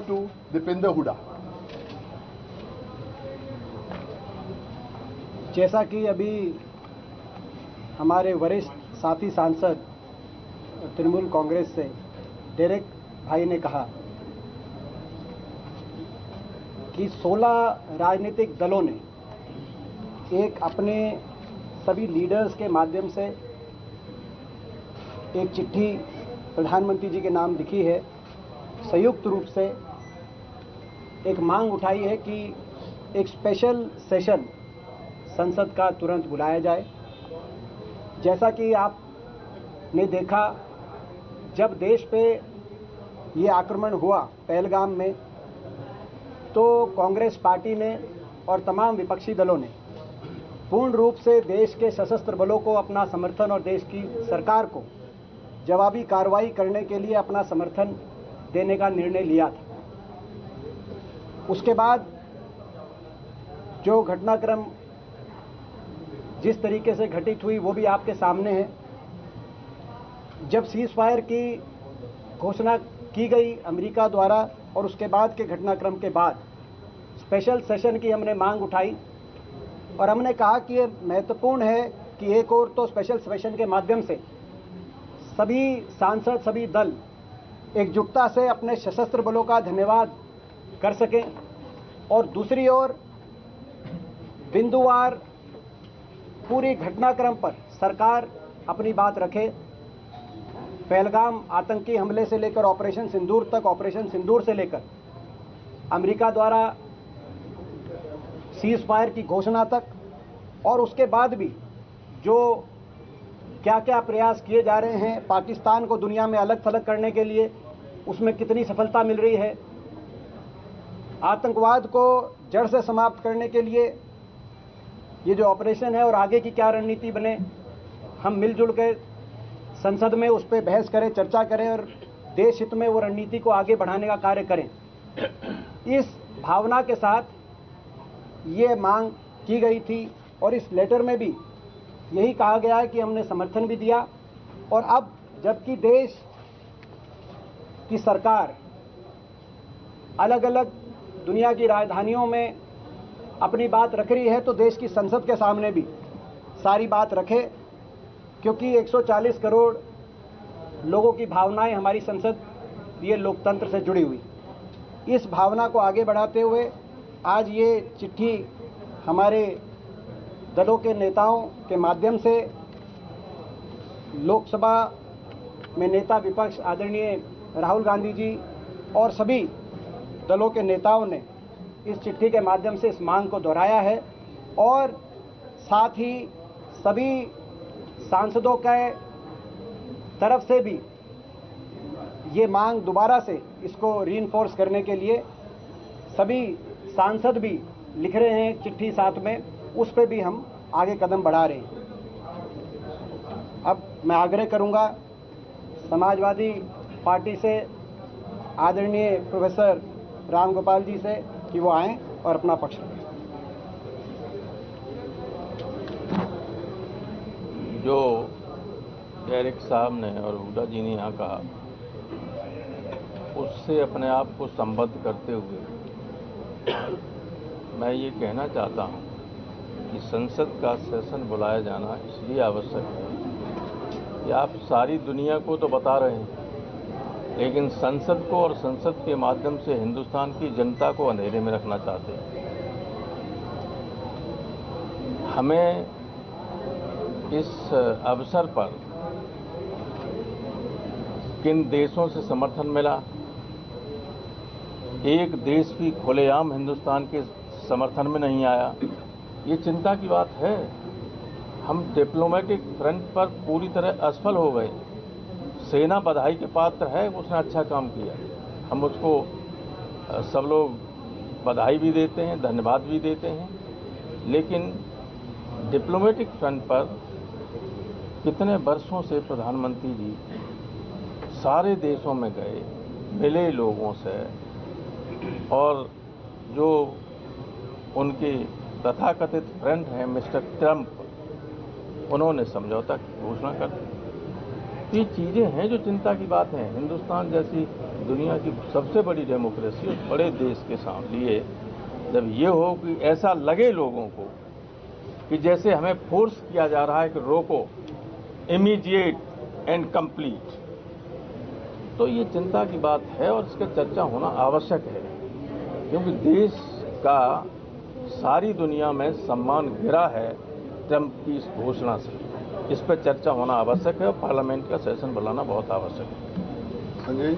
to Dipinder Huda. जैसा कि अभी हमारे वरिष्ठ साथी सांसद तृणमूल कांग्रेस से डेरेक भाई ने कहा कि 16 राजनीतिक दलों ने एक अपने सभी लीडर्स के माध्यम से एक चिट्ठी प्रधानमंत्री जी के नाम लिखी है। संयुक्त रूप से एक मांग उठाई है कि एक स्पेशल सेशन संसद का तुरंत बुलाया जाए। जैसा कि आपने देखा, जब देश पे ये आक्रमण हुआ पहलगाम में, तो कांग्रेस पार्टी ने और तमाम विपक्षी दलों ने पूर्ण रूप से देश के सशस्त्र बलों को अपना समर्थन और देश की सरकार को जवाबी कार्रवाई करने के लिए अपना समर्थन देने का निर्णय लिया था। उसके बाद जो घटनाक्रम जिस तरीके से घटित हुई वो भी आपके सामने है। जब सीज फायर की घोषणा की गई अमेरिका द्वारा और उसके बाद के घटनाक्रम के बाद स्पेशल सेशन की हमने मांग उठाई और हमने कहा कि ये महत्वपूर्ण है कि एक और तो स्पेशल सेशन के माध्यम से सभी सांसद, सभी दल एकजुटता से अपने सशस्त्र बलों का धन्यवाद कर सकें और दूसरी ओर बिंदुवार पूरी घटनाक्रम पर सरकार अपनी बात रखे। पहलगाम आतंकी हमले से लेकर ऑपरेशन सिंदूर तक, ऑपरेशन सिंदूर से लेकर अमेरिका द्वारा सीज फायर की घोषणा तक, और उसके बाद भी जो क्या क्या प्रयास किए जा रहे हैं पाकिस्तान को दुनिया में अलग थलग करने के लिए, उसमें कितनी सफलता मिल रही है। आतंकवाद को जड़ से समाप्त करने के लिए ये जो ऑपरेशन है और आगे की क्या रणनीति बने, हम मिलजुल के संसद में उस पर बहस करें, चर्चा करें और देश हित में वो रणनीति को आगे बढ़ाने का कार्य करें। इस भावना के साथ ये मांग की गई थी और इस लेटर में भी यही कहा गया है कि हमने समर्थन भी दिया। और अब जबकि देश की सरकार अलग अलग दुनिया की राजधानियों में अपनी बात रख रही है, तो देश की संसद के सामने भी सारी बात रखे, क्योंकि 140 करोड़ लोगों की भावनाएं हमारी संसद ये लोकतंत्र से जुड़ी हुई। इस भावना को आगे बढ़ाते हुए आज ये चिट्ठी हमारे दलों के नेताओं के माध्यम से लोकसभा में नेता विपक्ष आदरणीय राहुल गांधी जी और सभी दलों के नेताओं ने इस चिट्ठी के माध्यम से इस मांग को दोहराया है और साथ ही सभी सांसदों के तरफ से भी ये मांग दोबारा से इसको रीइंफोर्स करने के लिए सभी सांसद भी लिख रहे हैं चिट्ठी साथ में, उस पर भी हम आगे कदम बढ़ा रहे हैं। अब मैं आग्रह करूंगा समाजवादी पार्टी से आदरणीय प्रोफेसर राम गोपाल जी से कि वो आएं और अपना पक्ष रखें। जो डेरेक साहब ने और हुडा जी ने यहाँ कहा, उससे अपने आप को संबद्ध करते हुए मैं ये कहना चाहता हूँ कि संसद का सेशन बुलाया जाना इसलिए आवश्यक है कि आप सारी दुनिया को तो बता रहे हैं, लेकिन संसद को और संसद के माध्यम से हिंदुस्तान की जनता को अंधेरे में रखना चाहते हैं। हमें इस अवसर पर किन देशों से समर्थन मिला, एक देश भी खुलेआम हिंदुस्तान के समर्थन में नहीं आया, ये चिंता की बात है। हम डिप्लोमेटिक फ्रंट पर पूरी तरह असफल हो गए। सेना बधाई के पात्र है, उसने अच्छा काम किया, हम उसको सब लोग बधाई भी देते हैं, धन्यवाद भी देते हैं, लेकिन डिप्लोमेटिक फ्रंट पर कितने वर्षों से प्रधानमंत्री जी सारे देशों में गए, मिले लोगों से, और जो उनके तथाकथित फ्रेंड हैं मिस्टर ट्रंप, उन्होंने समझौता की घोषणा कर दी। तो ये चीज़ें हैं जो चिंता की बात है। हिंदुस्तान जैसी दुनिया की सबसे बड़ी डेमोक्रेसी और बड़े देश के लिए जब ये हो कि ऐसा लगे लोगों को कि जैसे हमें फोर्स किया जा रहा है कि रोको, इमीडिएट एंड कंप्लीट, तो ये चिंता की बात है और इसका चर्चा होना आवश्यक है, क्योंकि देश का सारी दुनिया में सम्मान गिरा है ट्रंप की इस घोषणा से। इस पर चर्चा होना आवश्यक है और पार्लियामेंट का सेशन बुलाना बहुत आवश्यक है। संजय